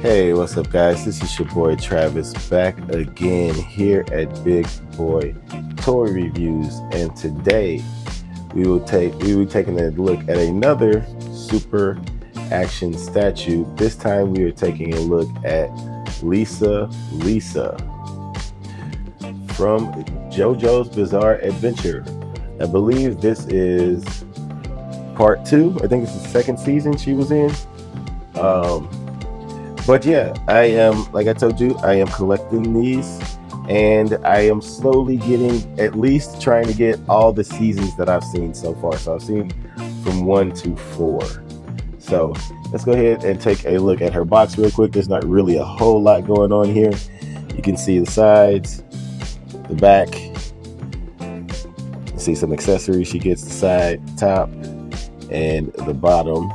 Hey, what's up, guys? This is your boy Travis back again here at Big Boy Toy Reviews, and today we will be taking a look at another super action statue. This time we are taking a look at Lisa from JoJo's Bizarre Adventure. I believe this is part two. I think it's the second season she was in. Um, But yeah, I am, like I told you, I am collecting these, and I am slowly getting, at least trying to get all the seasons that I've seen so far. So I've seen from 1 to 4. So let's go ahead and take a look at her box real quick. There's not really a whole lot going on here. You can see the sides, the back. You see some accessories. She gets the side, top, and the bottom.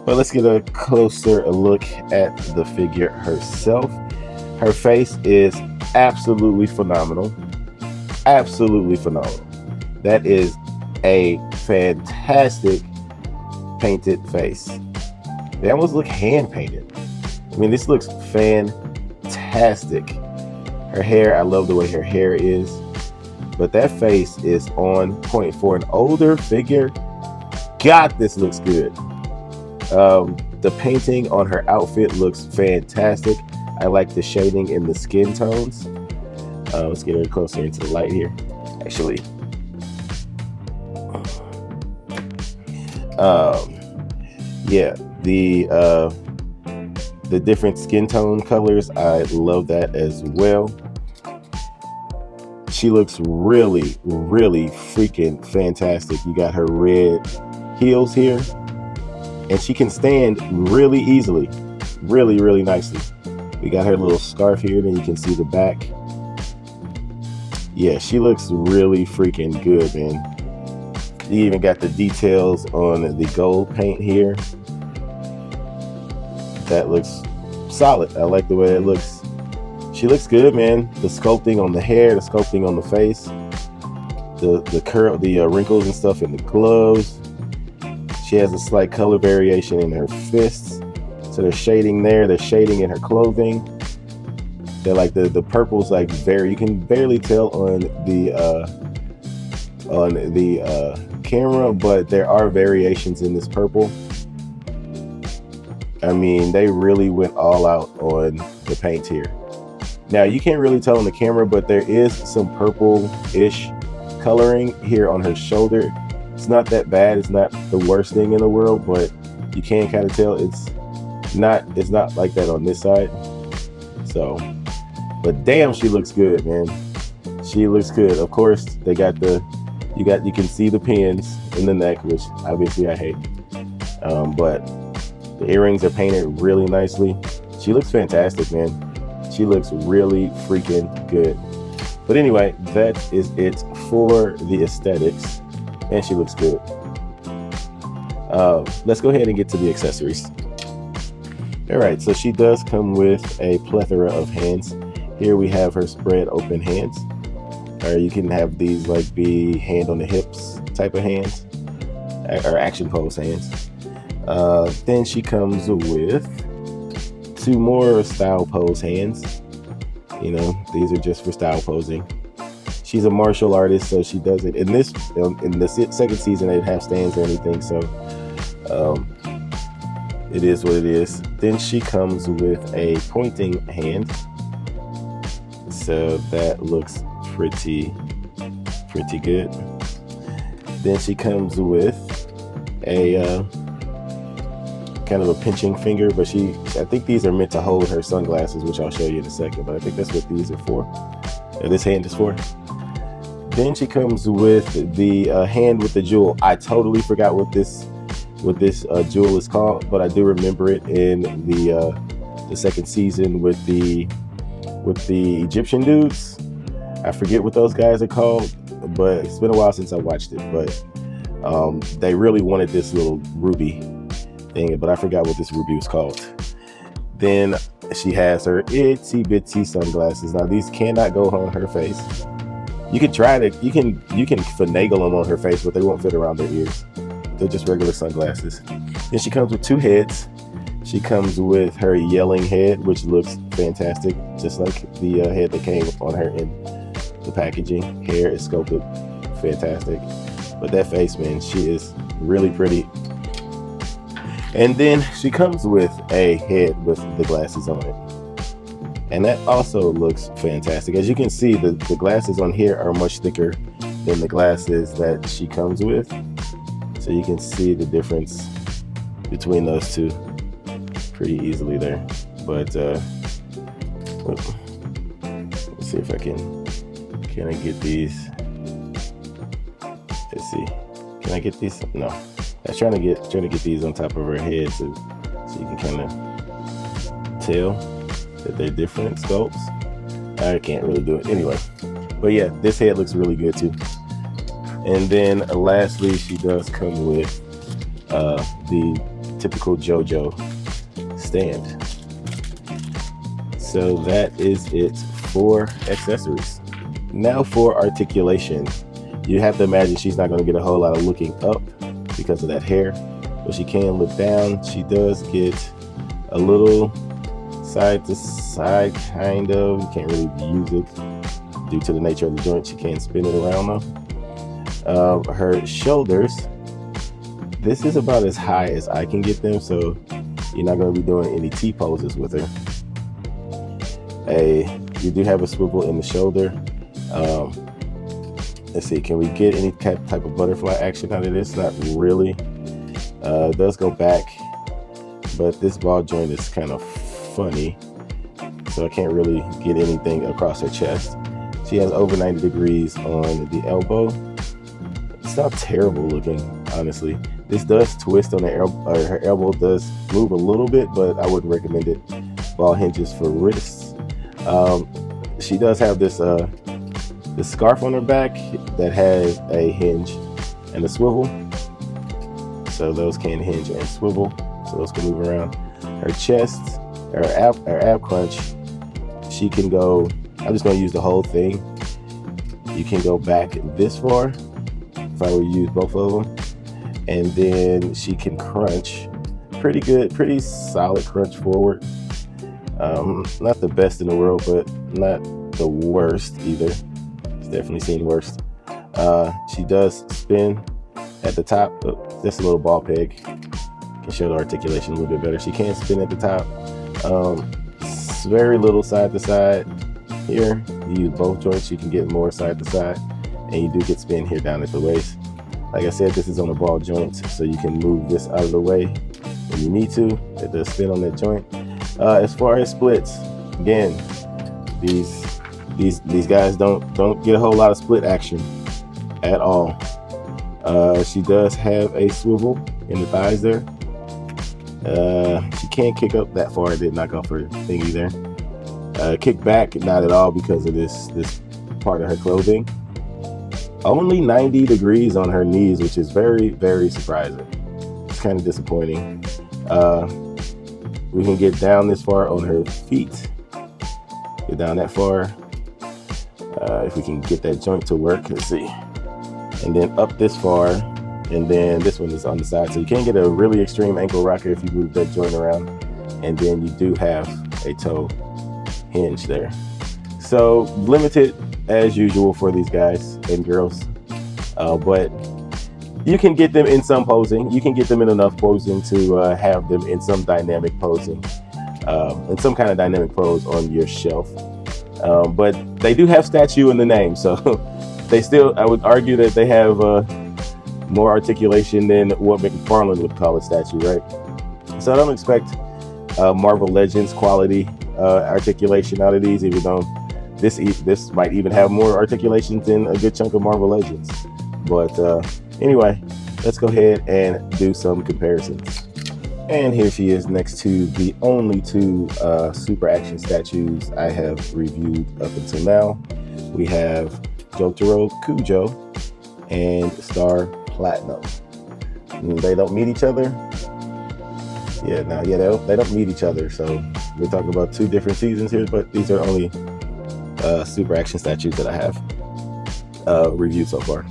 But let's get a closer look at the figure herself. Her face is absolutely phenomenal. Absolutely phenomenal. That is a fantastic painted face. They almost look hand painted. I mean, this looks fantastic. Her hair, I love the way her hair is. But that face is on point for an older figure. God, this looks good. The painting on her outfit looks fantastic. I like the shading in the skin tones. Let's get her closer into the light here. Actually, yeah, the different skin tone colors, I love that as well. She looks really, really freaking fantastic. You got her red heels here. And she can stand really easily, really, really nicely. We got her little scarf here, then you can see the back. Yeah, she looks really freaking good, man. You even got the details on the gold paint here. That looks solid. I like the way it looks. She looks good, man. The sculpting on the hair, the sculpting on the face, the curl, the wrinkles and stuff in the gloves. She has a slight color variation in her fists. So there's shading there. There's shading in her clothing. They're like the purple's like you can barely tell on the camera, but there are variations in this purple. I mean, they really went all out on the paint here. Now you can't really tell on the camera, but there is some purple-ish coloring here on her shoulder. It's not that bad. It's not the worst thing in the world, but you can kind of tell it's not like that on this side. So, but damn, she looks good, man. She looks good. Of course, they got you can see the pins in the neck, which obviously I hate. But the earrings are painted really nicely. She looks fantastic, man. She looks really freaking good. But anyway, that is it for the aesthetics. And she looks good. Let's go ahead and get to the accessories. All right, so she does come with a plethora of hands. Here we have her spread open hands. Or you can have these like be hand on the hips type of hands, or action pose hands. Then she comes with 2 more style pose hands. You know, these are just for style posing. She's a martial artist, so she does it. In the second season, they didn't have stands or anything, so it is what it is. Then she comes with a pointing hand, so that looks pretty good. Then she comes with a kind of a pinching finger, but I think these are meant to hold her sunglasses, which I'll show you in a second. But I think that's what these are for. Or this hand is for. Then she comes with the hand with the jewel. I totally forgot what this jewel is called, but I do remember it in the second season with the Egyptian dudes. I forget what those guys are called, but it's been a while since I watched it. But they really wanted this little ruby thing, but I forgot what this ruby was called. Then she has her itsy bitsy sunglasses. Now these cannot go on her face. You can try to, you can finagle them on her face, but they won't fit around their ears. they're just regular sunglasses. Then she comes with 2 heads. She comes with her yelling head, which looks fantastic, just like the head that came on her in the packaging. Hair is sculpted fantastic. But that face, man, she is really pretty. And then she comes with a head with the glasses on it. And that also looks fantastic. As you can see, the glasses on here are much thicker than the glasses that she comes with. So you can see the difference between those two pretty easily there. But let's see if I can I get these? Let's see. Can I get these? No. I was trying to get these on top of her head so you can kind of tell that they're different sculpts. I can't really do it anyway. But yeah, this head looks really good too. And then lastly, she does come with the typical JoJo stand. So that is it for accessories. Now for articulation. You have to imagine she's not going to get a whole lot of looking up because of that hair, but she can look down. She does get a little side to side, kind of. You can't really use it due to the nature of the joint. She can't spin it around though. Her shoulders, this is about as high as I can get them, so you're not going to be doing any T poses with her. You do have a swivel in the shoulder. Let's see, can we get any type of butterfly action out of this? Not really. It does go back, but this ball joint is kind of funny, so I can't really get anything across her chest. She has over 90 degrees on the elbow. It's not terrible looking, honestly. This does twist on her elbow does move a little bit, but I wouldn't recommend it. Ball hinges for wrists. She does have this scarf on her back that has a hinge and a swivel. So those can hinge and swivel, so those can move around. Her chest, her ab crunch, she can go, I'm just going to use the whole thing. You can go back this far if I were to use both of them. And then she can crunch pretty good, pretty solid crunch forward. Not the best in the world, but not the worst either. It's definitely seen worse. She does spin at the top. Oh, that's a little ball peg. Can show the articulation a little bit better. She can spin at the top. Very little side to side here. You use both joints, you can get more side to side, and you do get spin here down at the waist. Like I said, this is on a ball joint, so you can move this out of the way when you need to. It does spin on that joint. As far as splits, again, these guys don't get a whole lot of split action at all. She does have a swivel in the thighs there. She can't kick up that far. It did knock off her thingy there. Kick back, not at all, because of this part of her clothing. Only 90 degrees on her knees, which is very, very surprising. It's kind of disappointing. We can get down this far on her feet. Get down that far. If we can get that joint to work, let's see. And then up this far, and then this one is on the side. So you can get a really extreme ankle rocker if you move that joint around. And then you do have a toe hinge there. So limited as usual for these guys and girls. But you can get them in some posing. You can get them in enough posing to have them in some dynamic posing, in some kind of dynamic pose on your shelf. But they do have statue in the name, so they still, I would argue that they have more articulation than what McFarlane would call a statue, right? So I don't expect Marvel Legends quality articulation out of these, even though this might even have more articulations than a good chunk of Marvel Legends. But anyway, let's go ahead and do some comparisons. And here she is next to the only two super action statues I have reviewed up until now. We have Jotaro Kujo and Star Platinum. They don't meet each other. They don't meet each other. So we're talking about two different seasons here, but these are only super action statues that I have reviewed so far.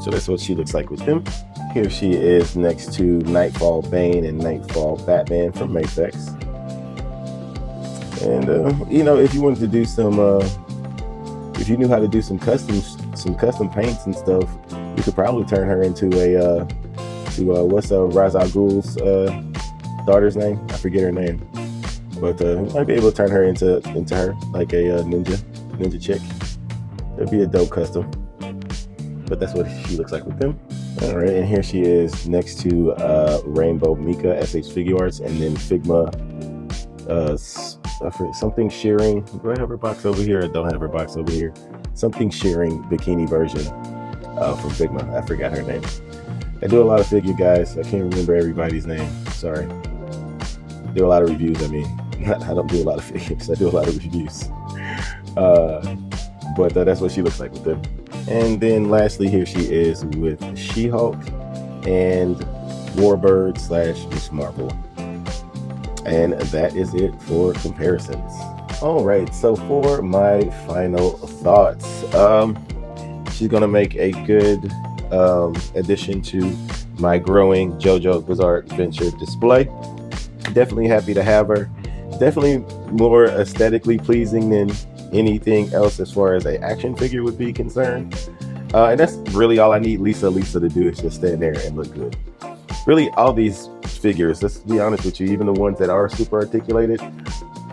So that's what she looks like with them. Here she is next to Nightfall Bane and Nightfall Batman from Mafex. And you know, if you wanted to do some, if you knew how to do some custom paints and stuff, you could probably turn her into a what's Ra's al Ghul's daughter's name? I forget her name, but you might be able to turn her into her, like a ninja chick. That'd be a dope custom. But that's what she looks like with them. All right, and here she is next to Rainbow Mika, SH Figure Arts, and then Figma, something shearing. Do I have her box over here? I don't have her box over here. Something shearing bikini version from Figma. I forgot her name. I do a lot of figure, guys. I can't remember everybody's name. Sorry. Do a lot of reviews. I mean, I don't do a lot of figures. I do a lot of reviews. But that's what she looks like with them. And then lastly, here she is with She-Hulk and Warbird / Miss Marvel. And that is it for comparisons. All right, so for my final thoughts, she's gonna make a good addition to my growing JoJo's Bizarre Adventure display. Definitely happy to have her. Definitely more aesthetically pleasing than anything else as far as an action figure would be concerned. And that's really all I need Lisa to do, is just stand there and look good. Really, all these figures, let's be honest with you, even the ones that are super articulated,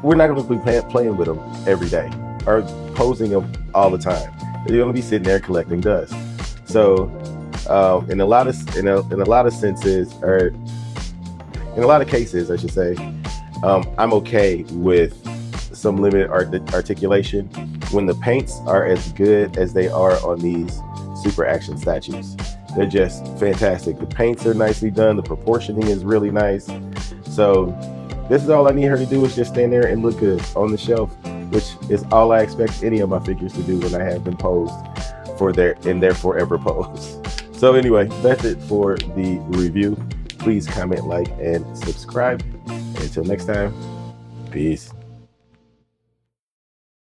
we're not going to be playing with them every day or posing them all the time. They're going to be sitting there collecting dust. So in a lot of senses, or in a lot of cases, I should say, I'm okay with some limited articulation when the paints are as good as they are on these super action statues. They're just fantastic. The paints are nicely done. The proportioning is really nice. So this is all I need her to do, is just stand there and look good on the shelf, which is all I expect any of my figures to do when I have them posed in their forever pose. So anyway, that's it for the review. Please comment, like, and subscribe. Until next time, peace.